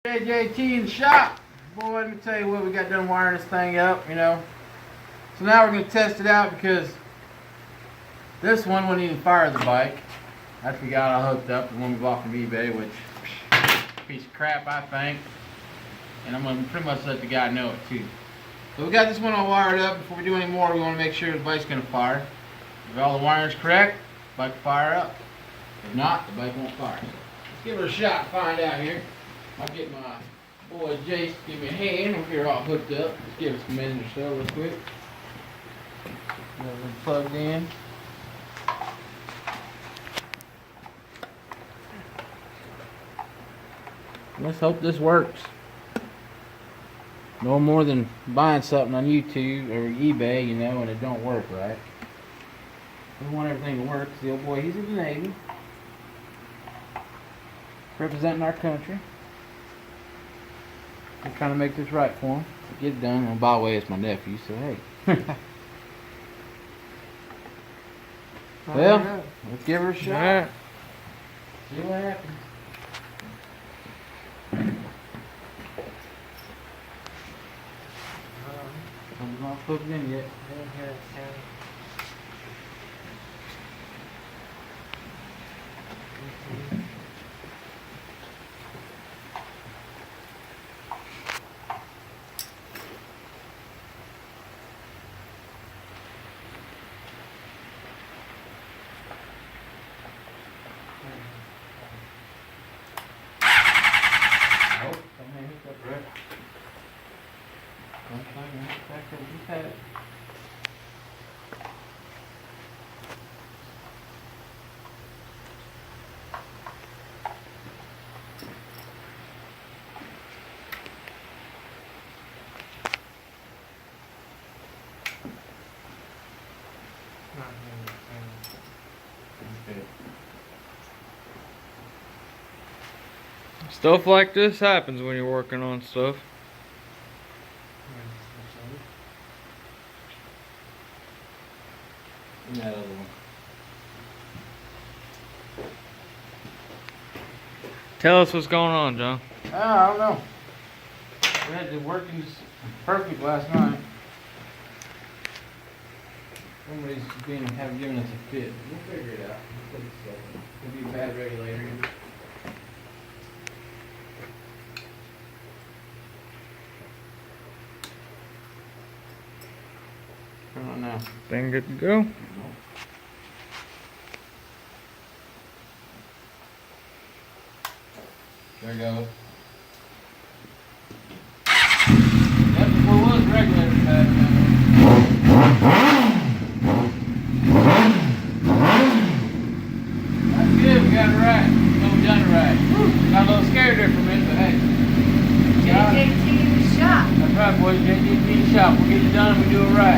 JJT in the shop. Boy, let me tell you what, we got done wiring this thing up, you know. So now we're going to test it out because this one wouldn't even fire the bike. After we got all hooked up, the one we bought from eBay, which, piece of crap, I think. And I'm going to pretty much let the guy know it too. So we got this one all wired up. Before we do any more, we want to make sure the bike's going to fire. If all the wiring's correct, the bike will fire up. If not, the bike won't fire. So let's give it a shot and find out here. I'll get my boy Jace to give me a hand. We're here all hooked up. Let's give it some minutes or so real quick. Everything plugged in. Let's hope this works. No more than buying something on YouTube or eBay, you know, and it don't work right. We want everything to work. The old boy, he's in the Navy. Representing our country. We're trying to make this right for him. Get it done. And by the way, it's my nephew, so hey. Well, let's give her a shot. Right. See what happens. I'm not hooked in yet. Stuff like this happens when you're working on stuff. And that other one. Tell us what's going on, John. I don't know. We had the workings perfect last night. Somebody's haven't given us a fit. We'll figure it out. It'll be a bad regulator. Turn on now. Thing good to go. There we go. That before was regulator bad. That's good, we got it right. We done it right. Got a little scared there for a minute, but hey. JJT in the shop. That's right, boys. JJT in the shop. We'll get it done and we do it right.